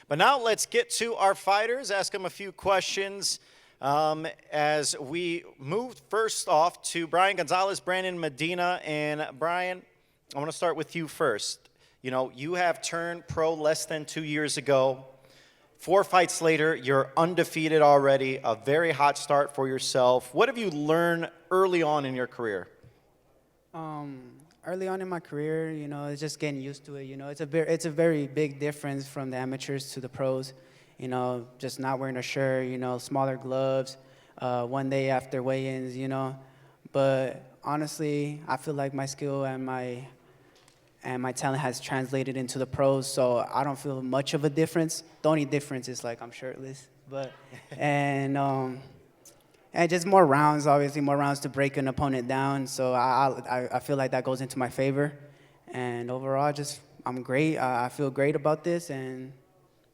But now let's get to our fighters, ask them a few questions as we move first off to Brayan Gonzalez, Brandon Medina. And Brayan, I want to start with you first. You know, you have turned pro less than 2 years ago. 4 fights later, you're undefeated already, a very hot start for yourself. What have you learned early on in your career? Early on in my career, you know, it's just getting used to it. You know, it's a very big difference from the amateurs to the pros. You know, just not wearing a shirt, you know, smaller gloves, one day after weigh-ins, you know. But honestly, I feel like my skill and my talent has translated into the pros, so I don't feel much of a difference. The only difference is like I'm shirtless, but and just more rounds, obviously more rounds to break an opponent down. So I feel like that goes into my favor, and overall, just I'm great. I feel great about this, and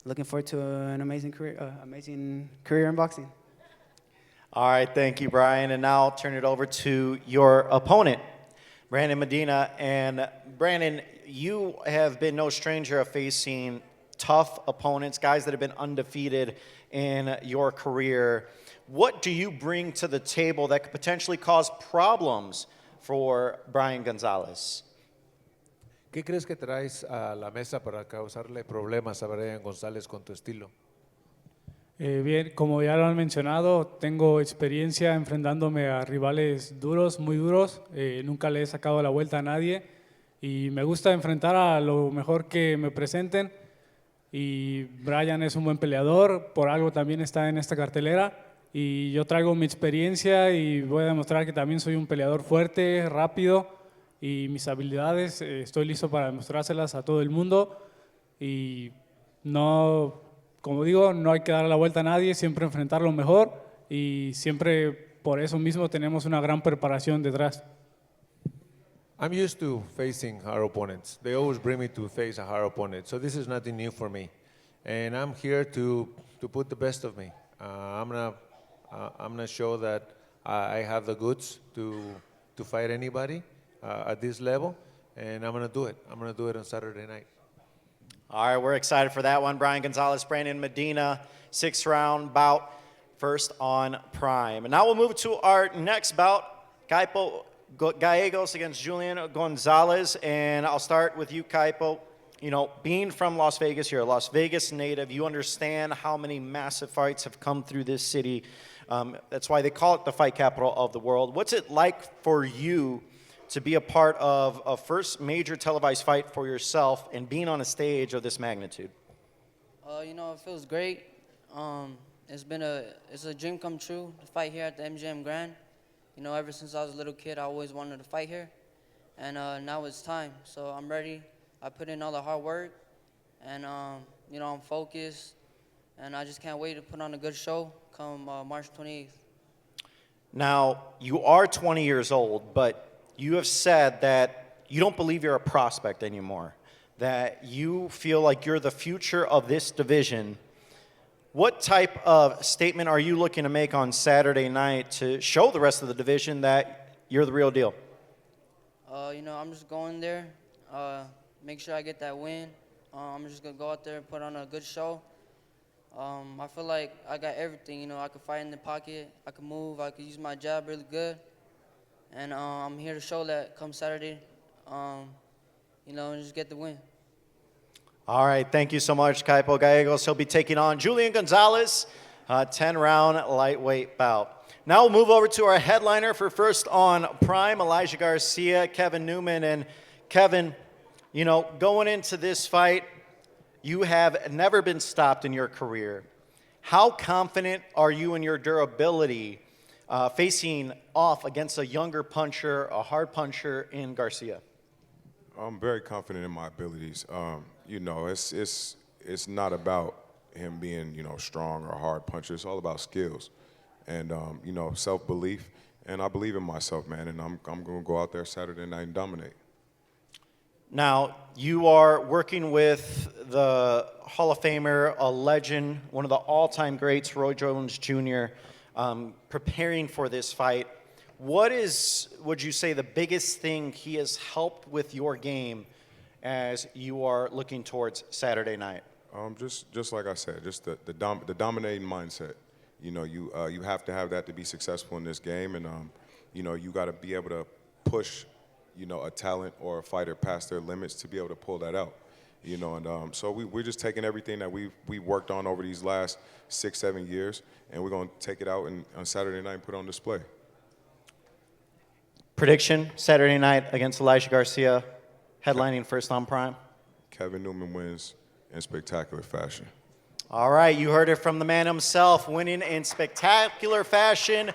looking forward to an amazing career in boxing. All right, thank you, Brayan. And now I'll turn it over to your opponent, Brandon Medina. And Brandon, you have been no stranger of facing tough opponents, guys that have been undefeated in your career. What do you bring to the table that could potentially cause problems for Brayan Gonzalez? ¿Qué crees que traes a la mesa para causarle problemas a Brayan González con tu estilo? Bien, como ya lo han mencionado, tengo experiencia enfrentándome a rivales duros, muy duros. Nunca le he sacado la vuelta a nadie y me gusta enfrentar a lo mejor que me presenten. Y Brayan es un buen peleador, por algo también está en esta cartelera. Y yo traigo mi experiencia y voy a demostrar que también soy un peleador fuerte, rápido y mis habilidades estoy listo para demostrárselas a todo el mundo. Y no, como digo, no hay que dar la vuelta a nadie, siempre enfrentar lo mejor y siempre por eso mismo tenemos una gran preparación detrás. I'm used to facing hard opponents. They always bring me to face a hard opponent, so this is nothing new for me. And I'm here to put the best of me. I'm gonna show that I have the goods to fight anybody at this level, and I'm gonna do it. I'm gonna do it on Saturday night. All right, we're excited for that one. Brayan Gonzalez, Brandon Medina, 6th-round bout, first on Prime. And now we'll move to our next bout, Kaipo Gallegos against Julian Gonzalez. And I'll start with you, Kaipo. You know, being from Las Vegas, you're a Las Vegas native. You understand how many massive fights have come through this city. That's why they call it the fight capital of the world. What's it like for you to be a part of a first major televised fight for yourself and being on a stage of this magnitude? You know, it feels great. It's a dream come true to fight here at the MGM Grand. You know, ever since I was a little kid, I always wanted to fight here, and now it's time. So I'm ready. I put in all the hard work, and you know, I'm focused, and I just can't wait to put on a good show come March 28th. Now, you are 20 years old, but you have said that you don't believe you're a prospect anymore, that you feel like you're the future of this division. What type of statement are you looking to make on Saturday night to show the rest of the division that you're the real deal? You know, I'm just going there, make sure I get that win. I'm just going to go out there and put on a good show. I feel like I got everything. You know, I could fight in the pocket, I could move, I could use my jab really good. And I'm here to show that come Saturday, you know, and just get the win. All right, thank you so much, Kaipo Gallegos. He'll be taking on Julian Gonzalez, 10-round lightweight bout. Now we'll move over to our headliner for first on Prime, Elijah Garcia, Kevin Newman. And Kevin, you know, going into this fight, you have never been stopped in your career. How confident are you in your durability facing off against a younger puncher, a hard puncher in Garcia? I'm very confident in my abilities. You know, it's not about him being, you know, strong or hard puncher. It's all about skills and, you know, self-belief. And I believe in myself, man, and I'm going to go out there Saturday night and dominate. Now, you are working with the Hall of Famer, a legend, one of the all-time greats, Roy Jones Jr., preparing for this fight. What is, would you say, the biggest thing he has helped with your game as you are looking towards Saturday night? Just like I said, just the dominating mindset. You know, you have to have that to be successful in this game, and you know, you got to be able to push, you know, a talent or a fighter past their limits to be able to pull that out. You know, and so we're just taking everything that we worked on over these last 6-7 years, and we're going to take it out on Saturday night and put it on display. Prediction, Saturday night against Elijah Garcia, headlining First on Prime. Kevin Newman wins in spectacular fashion. All right, you heard it from the man himself, winning in spectacular fashion.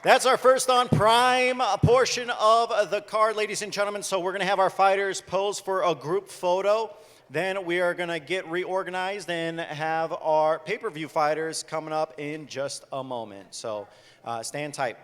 That's our First on Prime portion of the card, ladies and gentlemen. So we're going to have our fighters pose for a group photo. Then we are going to get reorganized and have our pay-per-view fighters coming up in just a moment. So stand tight.